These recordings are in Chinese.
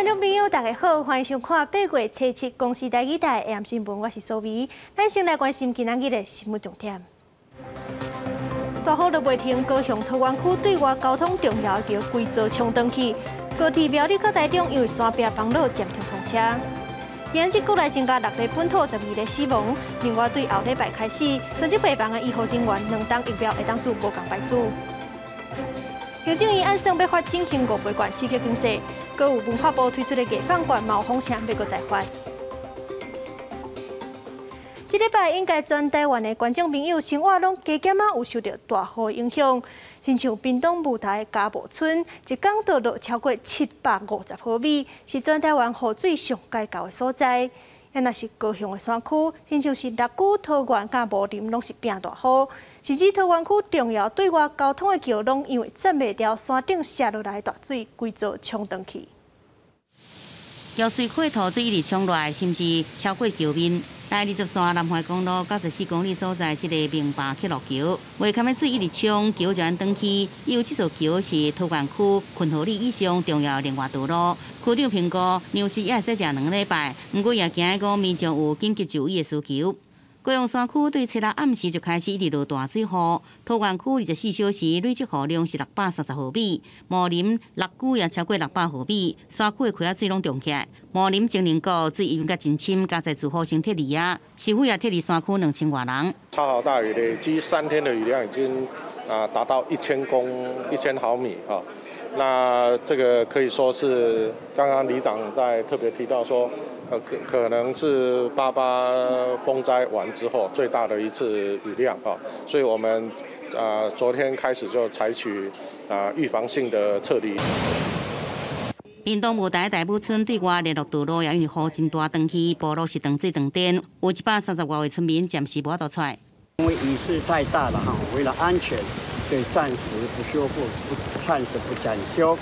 观众朋友，大家好，欢迎收看8月初7公视台语台 AM 新闻，我是苏眉。咱先来关心今仔日的新闻重点。大雨落袂停，高雄桃园区对外交通重要桥规座冲断去，高铁苗栗到台中因为山壁崩落暂停通车。今日国内增加6例本土12例死亡，另外对后礼拜开始，全职病房的医护人员2档疫苗会当做无共牌子。行政院按算要发振兴5倍券刺激经济，阁有文化部推出的艺放券嘛有风险要阁再发。这礼拜应该全台湾的观众朋友生活拢加减有受到大雨影响，亲像屏东雾台嘉茂村，一天都落超过750毫米，是全台湾雨水上介高的所在。若是高雄的山区，亲像是六股、桃园、甲茂林，拢是拼大雨，甚至桃园区重要对外交通的桥，拢因为站袂牢，山顶下落来的大水，规座冲断去。桥水溃土水一直冲落来，甚至超过桥面。在23南环公路94公里所在，是个明白铁路桥，未堪的水一直冲，桥就安断去。因为这座桥是桃园区昆河里以上重要另外道路。区长评估，牛市也会使食2礼拜，不过也惊讲民众有紧急就医的需求。高雄山区对7日暗时就开始一直落大水雨，桃园区24小时累积雨量是630毫米，茂林、六股也超过600毫米，山区的溪仔水拢涨起来。茂林情宁谷水因甲真深，加在自后成铁犁啊，市府也撤离山区2000多人。超好大雨累积3天的雨量已经达到1000毫米啊。那这个可以说是刚刚里长在特别提到说。可能是88风灾完之后最大的一次雨量啊，所以我们昨天开始就采取预防性的撤离。屏东雾台大武村对外联络道路也因为雨真大断去，道路是断水断电，有130多位村民暂时无法度出来。因为雨势太大了哈，为了安全，所以暂时不修复，暂时不展修。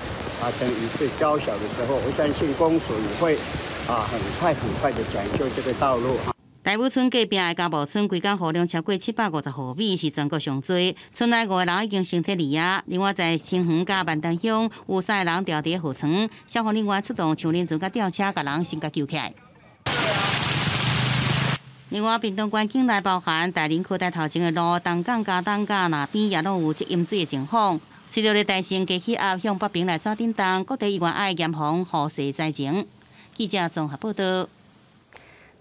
等雨势较小的时候，我相信公所也会。很快的展修这个道路。大武村隔壁的嘉茂村，规天雨量超过750毫米，是全国上多。村内5个人已经身体离啊。另外在新园甲万丹乡，有3个人掉伫河床，消防人员出动抢人船甲吊车，甲人先甲救起来。另外，屏东县境内包含大林区大头前的路、东港、嘉东甲那边也拢有积淹水的情况。随着咧大城加起压向北平来沙叮当，各地议员爱严防雨势灾情。记者综合报道。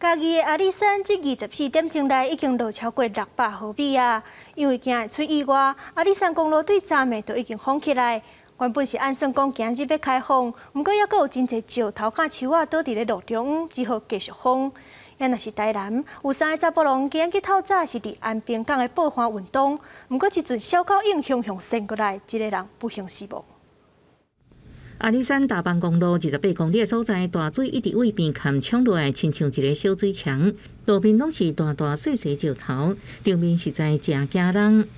嘉义的阿里山这24点钟内已经落超过600毫米啊！因为今日出意外，阿里山公路对昨暝都已经封起来。原本是按算讲今日要开放，不过还阁有真侪石头甲树仔倒伫咧路中，只好继续封。若是台南有3个查甫人今日透早是伫安平港的报花运动，不过一阵小狗影向闪过来，一个人不幸死亡。阿里山大浜公路28公里的所在，大水一直为边坎冲落来，亲像一个小水墙，路边拢是大大细细石头，场面实在真惊人。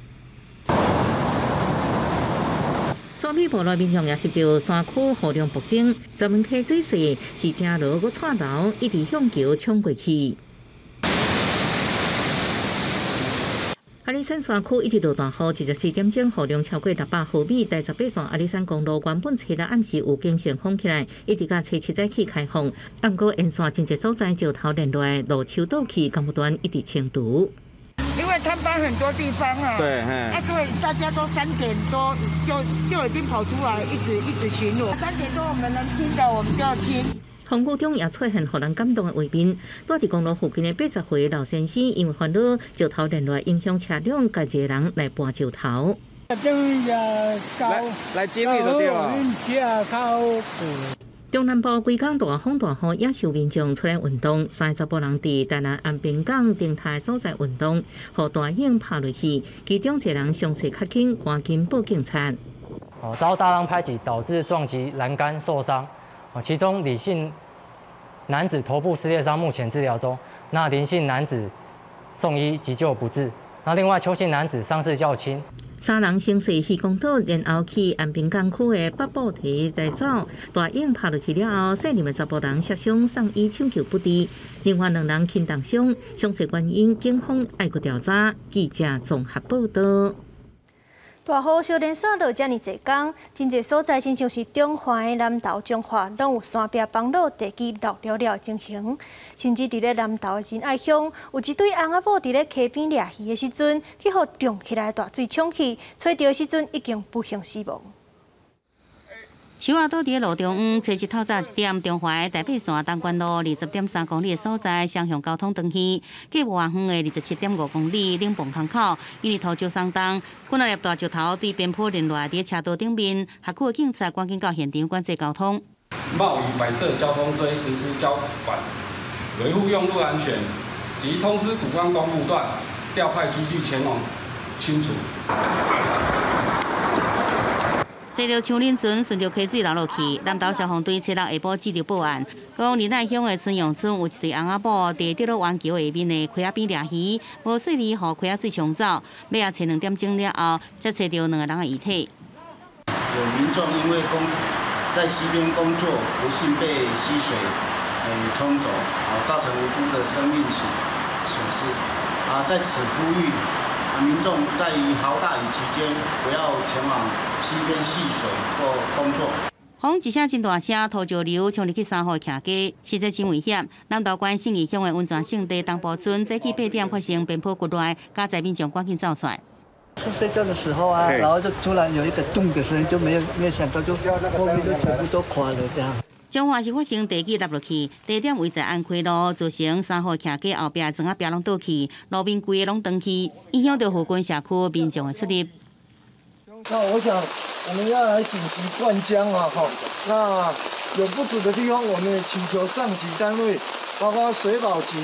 山尾部内民众也翕到山区雨量暴增，专门溪水势是正落搁窜流，一直向桥冲过去。阿里山山区一直落大雨，24点钟雨量超过600毫米。第18线阿里山公路原本7日暗时有经线封起来，一直到7早起开放。不过沿线真侪所在石头连落来，路树倒去，干部端一直清除。因为探班很多地方啊，对，所以大家都3点多就已经跑出来，一直巡逻。3点多我们能听的我们就要听。风雨中也出现让人感动的画面。住伫公路附近的80岁老先生，因为烦恼石头连落来影响车辆，家一个人来搬石头。来整理就对了。中南部规天大风大雨，也受民众出来运动。30多人伫台南安平港平台所在运动，互大影拍落去，其中一人伤势较轻，赶紧报警察。遭大浪拍击，导致撞击栏杆受伤。其中李姓男子头部撕裂伤，目前治疗中。那林姓男子送医急救不治。那另外邱姓男子伤势较轻。3人先逝渔光岛，然后去安平港区的北部堤来走，大影拍落去了后，细念的查甫人受伤送医抢救不治，另外2人轻重伤，详细原因警方爱搁调查。记者综合报道。大雨小连续落遮尔济天，真侪所在亲像是中华的南投、彰化，拢有山壁崩落、地基落了了的情形。甚至伫咧南投的仁爱乡，有一对翁仔某伫咧溪边掠鱼的时阵，去互涨起来大水冲去，找到的时阵已经不幸死亡。树仔倒伫路中央，初一透早1点，中华台北线东关路20.3公里的所在，双向交通断去。隔无偌远的27.5公里冷磅坑口，因为土石松动，几粒大石头对边坡连落伫车道顶面，辖区的警察赶紧到现场管制交通。冒雨摆设交通锥，实施交管，维护用路安全，及通知谷关公路段调派机具前往清除。坐到树林船，顺着溪水流落去。南投消防队初六下晡接到报案，讲仁爱乡的春阳村有一对翁仔某伫跌落湾桥下面的溪仔边掠鱼，无细里互溪仔水冲走。尾仔找2点钟了后，才找到2个人的遗体。有民众因为在溪边工作，不幸被溪水冲走，造成无辜的生命损失。在此呼吁。民众在于豪大雨期间，不要前往溪边戏水或工作。风一声真大声，土石流冲入去3号徛街，实在真危险。南投县信义乡的温泉圣地东部村，早起8点发生边坡骨内，家在民众赶紧走出来。睡觉的时候啊，然后就突然有一个咚的声音，就没有想到，就后面就全部都垮了这样。彰化是发生地基塌落去，地点位在安溪路，造成3号徛街后壁砖仔壁拢倒去，路面规个拢断去，影响到附近社区民众的出入。那我想我们要来紧急灌浆啊，那有不足的地方，我们也请求上级单位，包括水保局，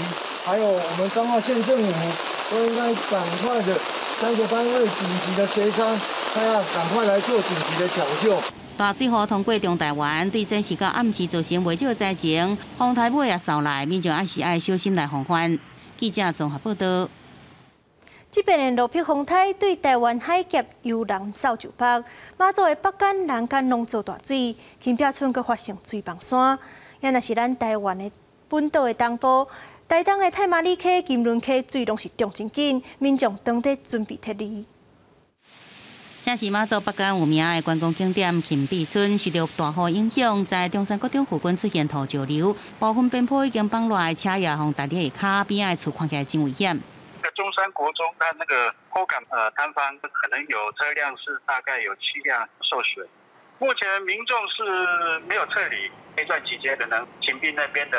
还有我们彰化县政府，都应该赶快的3个单位紧急的协商，看要赶快来做紧急的抢救。大水河通过中台湾，对这时到暗时造成袂少灾情，风台尾也扫来，民众还是爱小心来防范。记者综合报道。这边的路劈风台对台湾海峡由南扫就北，马祖的北干、南干拢做大水，金壁村阁发生水崩山。也若是咱台湾的本岛的东部，台东的太麻里溪、金轮溪水拢是涨真紧，民众当地准备撤离。正是马祖北干有名的观光景点金壁村，受到大雨影响，在中山国中附近出现土石流，部分边坡已经崩落来，车也从大地下边仔的厝看起来真危险。中山国中，它那个坡坎摊方可能有车辆是大概有7辆受损。目前民众是没有撤离，这段期间可能秦壁那边的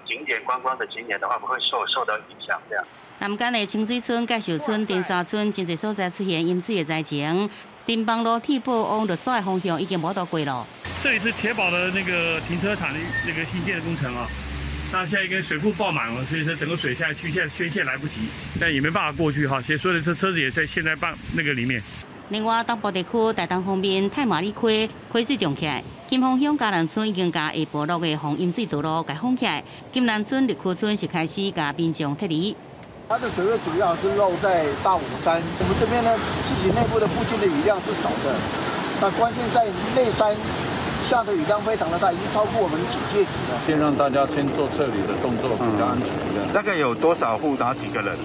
景点观光的景点的话，不会受到影响这样。南干的清水村、介寿村、丁沙村，真侪所在出现淹水的灾情。丁邦路替补往的所的方向已经无到过了。这里是铁堡的那个停车场的那个新建的工程啊，那现在跟水库爆满了，所以说整个水下去现在宣泄来不及，但也没办法过去哈，所有的车子也在现在那个里面。另外，东部地区台东方面太麻里溪溪水涨起来，金峰乡嘉南村已经甲下坡路的防淹水道路改封起来，金南村、绿区村是开始甲民众撤离。它的水位主要是漏在大武山，我们这边呢，自己内部的附近的雨量是少的，那关键在内山下的雨量非常的大，已经超过我们警戒值了。先让大家先做撤离的动作，比较安全的。大概有多少户，哪几个人？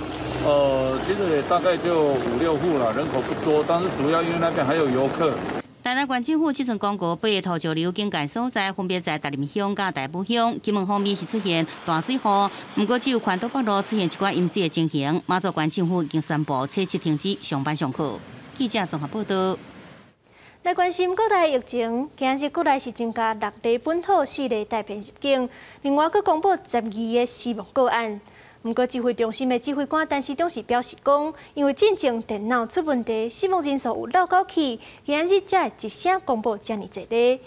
其实也大概就5、6户了，人口不多，但是主要因为那边还有游客。台南县政府即阵公告8个土石流警戒所在，分别在大林乡、甲大埔乡。金门方面是出现大水河，不过只有环岛北路出现一寡淹水的情形。马祖县政府已经宣布初7停止上班上课。记者综合报道。来关心国内疫情，今日国内是增加6例本土，4例带病入境，另外佫公布12个死亡个案。不过指挥中心的指挥官陈时中是表示讲，因为进前电脑出问题，死亡人数有漏到去，今日才会一声公布这么侪例。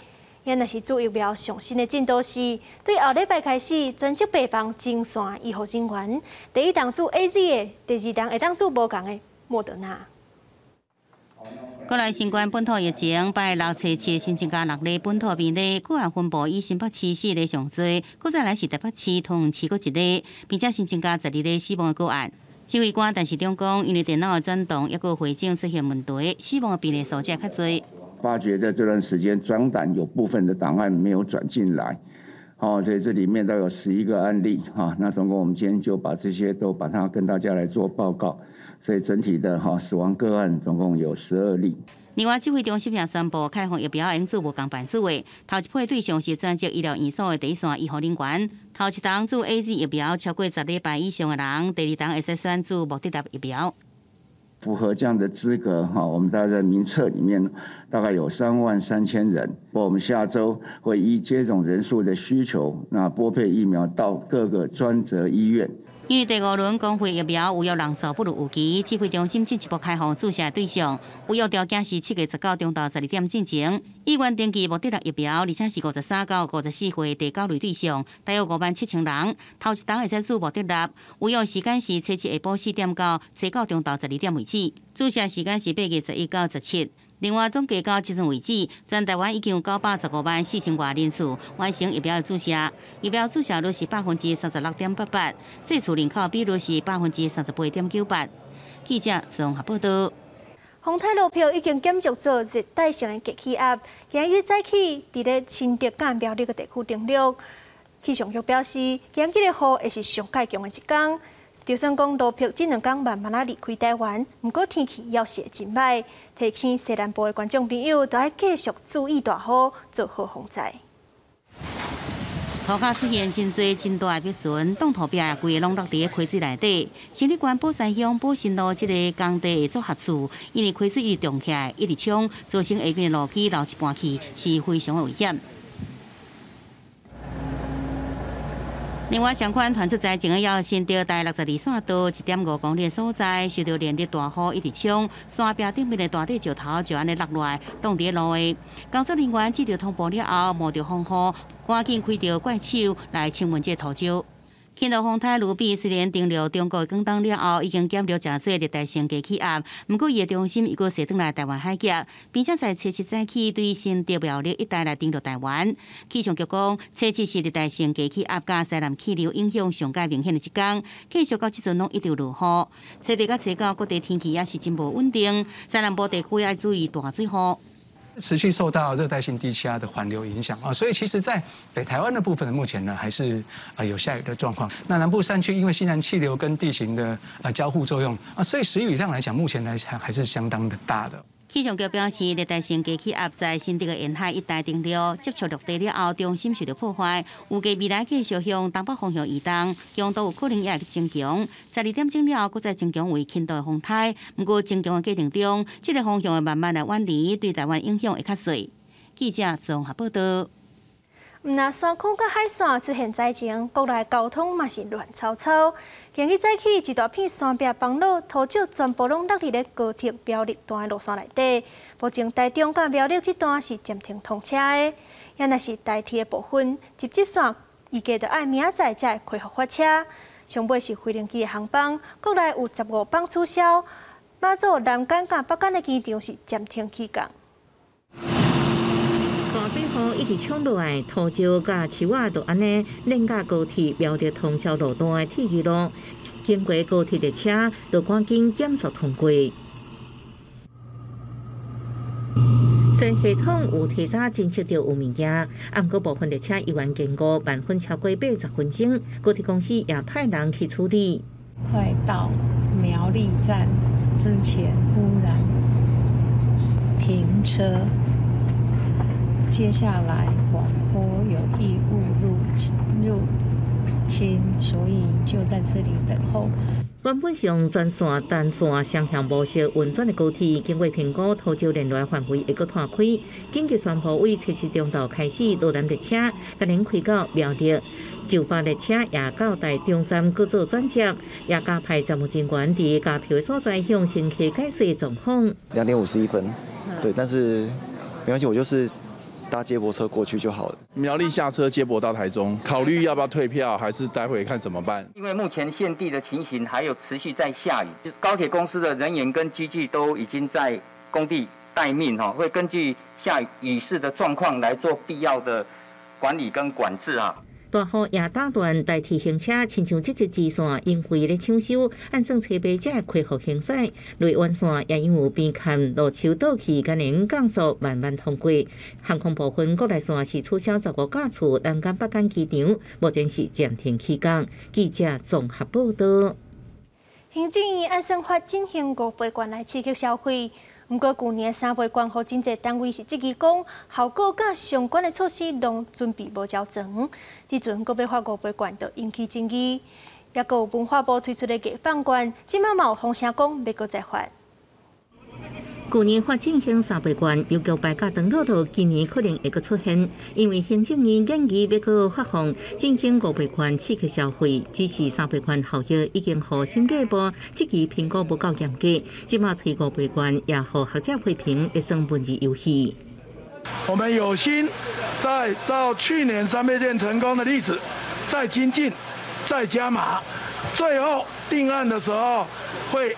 也若是注疫苗上新的进度是，对后礼拜开始专职备房精线医护人员，第一档做 AZ 的，第2档会当做无共的莫德纳。国内新冠本土疫情，拜6、初7新增加6例本土病例，个案分布以新北市4例上多，搁再来是台北市、桃园市各1例，并且新增加12例死亡的个案。指挥官陈时中讲，因为电脑的转动，抑个回境出现问题，死亡的病例数才较多。发觉在这段时间转档有部分的档案没有转进来，所以这里面都有11个案例那总共我们今天就把这些都把它跟大家来做报告，所以整体的死亡个案总共有12例。另外，指挥中心也宣布开放疫苗应做无共办事位，头一批对象是专职医疗院所的第一线医护人员。头一档做 AZ 疫苗超过10礼拜以上的人，第二档会使选做莫德纳疫苗。符合这样的资格我们大概在名册里面大概有33000人。我们下周会依接种人数的需求，那拨配疫苗到各个专责医院。因为第5轮公费疫苗预约人数不如预期，指挥中心进一步开放注射对象，预约条件是7月19中到12点进行。意愿登记莫德纳疫苗，而且是53到54岁第9类对象，大约57000人。头一档会使注莫德纳，预约时间是初7下晡4点到初9中到12点为止，注射时间是8月11到17。另外，总计到即阵为止，全台湾已经有915万4000多人次完成疫苗的注射，疫苗注射率是36.88%，接种人口比率是38.98%。记者综合报道。风台路票已经检测做热带性的低气压，今日早起伫咧新竹甲苗栗个地区登陆。气象局表示，今日的雨会是上介强的一天。就算讲路票这2天慢慢离开台湾，不过天气要是真歹，提醒西南部的观众朋友都要继续注意大雨，做好防灾。土卡出现真多真大的壁船，挡土壁规个拢落伫溪水内底。新竹县宝山乡宝新路这个工地的组合厝，因为溪水一直涨起来，一直冲，造成下边的路基流一半去，是非常的危险。另外，相关传出灾情的要新竹台62线道1.5公里的所在，受到连日大雨一直冲，山壁顶面的大地石头就安尼落落来，挡伫路的。工作人员接到通报了后，冒着风雨，赶紧开着怪手来清运这土石。轻度风台卢比虽然登陆中国广东了后，已经减弱真侪热带性低气压，不过伊的中心又搁射转来台湾海峡，并且在初7早起对新竹苗栗一带来登陆台湾。气象局讲，初7是热带性低气压加西南气流影响上界明显的一天，继续到即阵拢一直落雨。初8到初9各地天气也是真无稳定，西南部地区要注意大水雨。持续受到热带性低气压的环流影响所以其实，在北台湾的部分呢，目前呢还是有下雨的状况。那南部山区因为西南气流跟地形的交互作用所以时雨量来讲，目前来讲还是相当的大的。气象局表示，热带性低气压在新竹的沿海一带登陆，接触陆地了后，中心受到破坏，预计未来继续向东北方向移动，强度有可能也会增强。12点钟了后，再增强为轻度的风台。不过，增强的过程中，这个方向会慢慢的远离，对台湾影响会较细。记者综合报道。那山区甲海线出现灾情，国内交通嘛是乱糟糟。今日早起，一大片山壁崩落，土石全部拢落伫咧高铁苗栗段的路线内底。目前台中甲苗栗这段是暂停通车的，也若是台铁的部分，接线预计着爱明仔才会恢复发车。上尾是飞龙机的航班，国内有15班取消。马祖南港甲北港的机场是暂停起降。大水雨一直冲落来，土石甲树仔就安尼连甲高铁苗栗通宵路段的铁轨路，经过高铁的车就赶紧减速通过。虽然系统有提早侦测到有物件，不过部分列车依然经过慢分超过80分钟，高铁公司也派人去处理。快到苗栗站之前，忽然停车。接下来广播有异物入侵，所以就在这里等候。原本上全线单线双向模式运转的高铁，经过评估土石连来范围会搁拓开，紧急宣布为初7中昼开始，路南列车甲连开到苗栗，就巴列车也到台中站搁做转接，也加派站务人员伫加票的所在向乘客解说状况。2点51分，对，但是没关系，我就是搭接驳车过去就好了。苗栗下车接驳到台中，考虑要不要退票，还是待会看怎么办？因为目前现地的情形还有持续在下雨，高铁公司的人员跟机具都已经在工地待命会根据下雨势的状况来做必要的管理跟管制大雨也打乱代替行车，亲像这节支线因为咧抢修，按算车牌才会恢复行驶。内湾线也因有边坎路树倒去，今年降速慢慢通过。航空部分国内线是取消15架次南港北港机场，目前是暂停起工。记者综合报道。行政院按算法进行5倍券来刺激消费，不过去年3倍券，互真侪单位是质疑讲效果甲相关的措施拢准备无照全，即阵阁要发5倍券，就引起争议。也阁有文化部推出的解放券，即马嘛有风声讲要阁再发。去年发进行3倍券，邮局牌价长落落，今年可能会阁出现，因为行政院建议要阁发放进行5倍券刺激消费，只是3倍券效益已经互审计部即期评估不够严格，即马推5倍券也互学者批评会算文字游戏。我们有心再照去年3倍券成功的例子，再精进、再加码，最后定案的时候会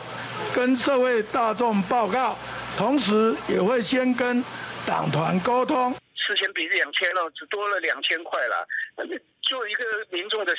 跟社会大众报告。同时也会先跟党团沟通，4000比2000了，只多了2000块了。作为一个民众的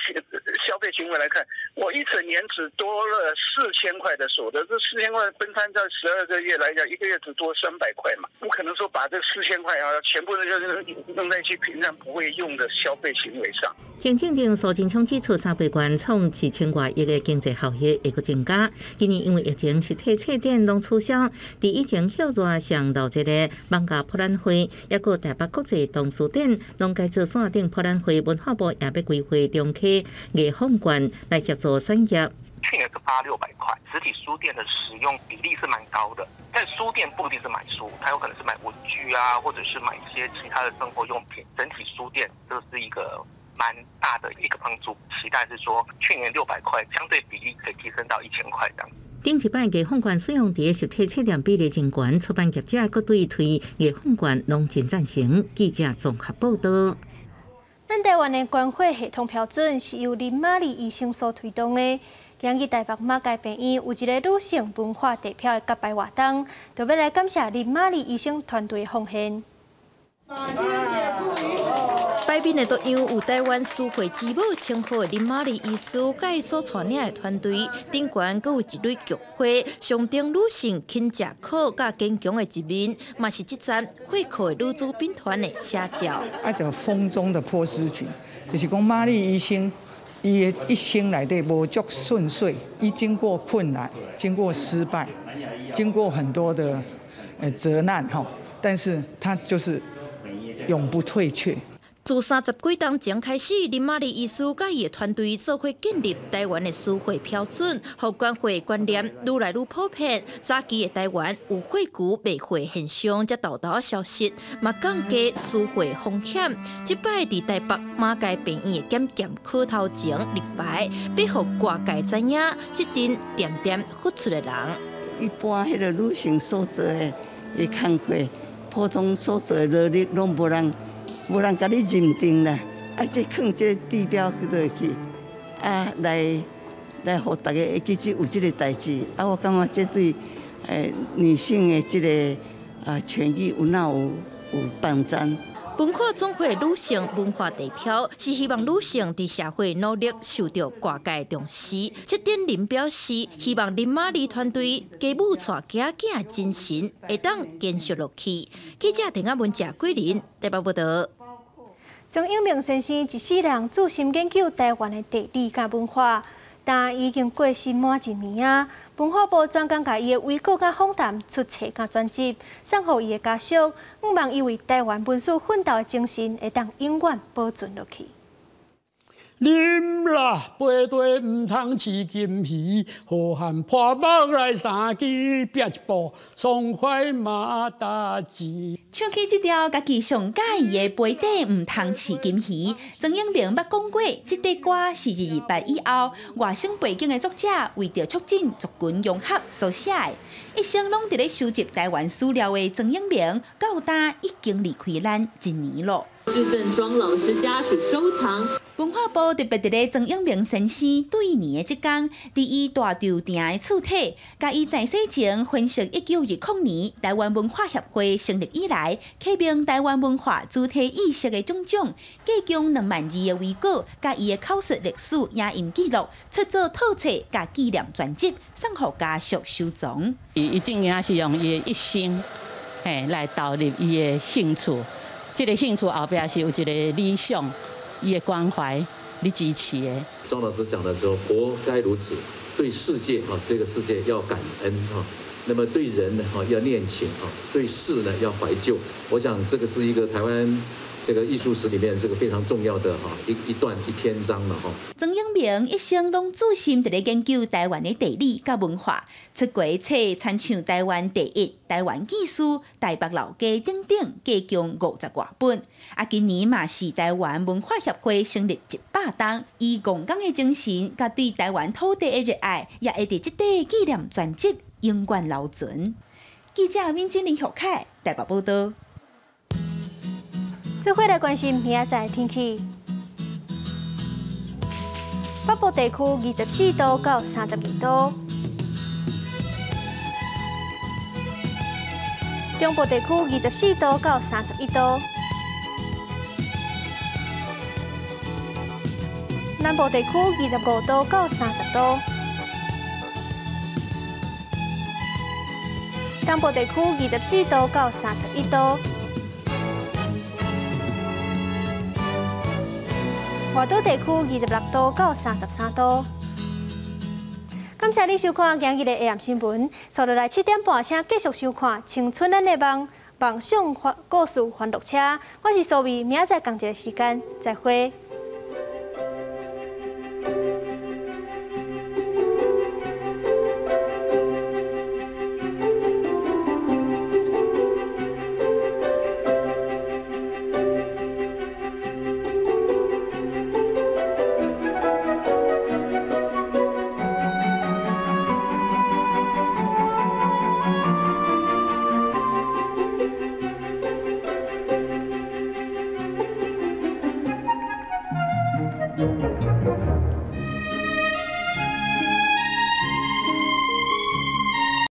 消费行为来看，我一整年只多了4000块的所得，这4000块分摊在12个月来讲，一个月只多300块嘛，不可能说把这4000块全部用在一些平常不会用的消费行为上。行政长苏贞昌指出，3倍券创4000多亿的经济效益会阁增加。今年因为疫情，实体册店拢取消，伫以前热热上闹热的艋舺博览会，也阁台北国际童书展，拢改做线顶博览会。文化部也要规划中期艺放券来协助产业。去年是发600块，实体书店的使用比例是蛮高的。在书店不一定是买书，它有可能是买文具啊，或者是买一些其他的生活用品。整体书店这是一个蛮大的一个帮助。期待是说，去年600块相对比例可以提升到1000块这样。顶一摆艺放券使用伫实体册店比例真悬，出版业者阁对推艺放券拢真赞成。记者综合报道。咱台湾的关怀系统标准是由林玛丽医生所推动的。今日台北马偕病院有一个女性文化地标的揭牌活动，就要来感谢林玛丽医生团队的奉献。摆面的导游有台湾书会之母称号的林玛丽医师，甲伊所带领的团队，顶悬阁有一类菊花，象征女性勤食苦甲坚强的一面，嘛是这站会考的女子兵团的写照。就风中的波斯菊，就是讲玛丽医生，伊的一生内底无足顺遂，伊经过困难，经过失败，经过很多的责难但是他就是永不退却。自30几年前开始，林玛丽医师甲伊的团队做伙建立台湾的书会标准，互关会观念愈来愈普遍。早期的台湾有会局卖会现象，才豆豆消失，嘛降低书会风险。即摆伫台北马偕病院的检验科头前立牌，要互外界知影，即阵点点付出的人。一般迄个女性所做的工课，普通所做的努力，拢无人甲你认定啦，这放这个地标落去，来互大家会记住有这个代志。我感觉这对女性的这个权益有帮助。文化总会女性文化地标是希望女性伫社会努力受到外界重视。这点林表示，希望林玛丽团队家母带囝囝精神会当延续落去。记者田阿文、谢桂林台北报道。曾永明先生一世人注心研究台湾的地理甲文化，但已经过身满1年啊。文化部专工甲伊的微博甲访谈出册甲专辑，送互伊的家属，希望伊为台湾文史奋斗的精神会当永远保存落去。啉啦，背地唔通饲金鱼，好汉破目来三支，拼一步，爽快马达钱。唱起这条家己上喜意的背地唔通饲金鱼，曾永明捌讲过，这首歌是2月8以后外省背景的作者为着促进族群融合所写的。一生拢伫咧收集台湾史料的曾永明，到今已经离开咱1年了。致赠庄老师家属收藏。文化部特别伫咧曾永明先生对年的即天，伫伊大稻埕的厝体，甲伊在世前分析1920年台湾文化协会成立以来，启明台湾文化主体意识的种种，计将2万字的维稿，甲伊的口述历史、影音记录，出做套册甲纪念专辑，送互家属收藏。伊正经是用伊的一生，来投入伊的兴趣。这个兴趣后边是有一个理想。伊的关怀，你支持的。庄老师讲的时候，活该如此，对世界这个世界要感恩那么对人呢要念情对事呢要怀旧。我想这个是一个台湾这个艺术史里面这个非常重要的一篇章了曾永明一生拢注心伫咧研究台湾的地理甲文化，出过册参像《台湾第一》《台湾纪事》《台北老街》等等，计共50多本。今年嘛是台湾文化协会成立100周，以共工的精神甲对台湾土地的热爱，也会伫这块纪念专辑永远留存。记者民警林学凯台北报道。最后来关心明仔载天气。北部地区24度到32度，中部地区24度到31度，南部地区25度到30度，东部地区24度到31度。外岛地区26度到33度。感谢你收看今日的 AM 新闻，接落来7点半，请继续收看《青春咱的梦》梦想故事欢乐车。我是苏眉，明仔载同一个时间再会。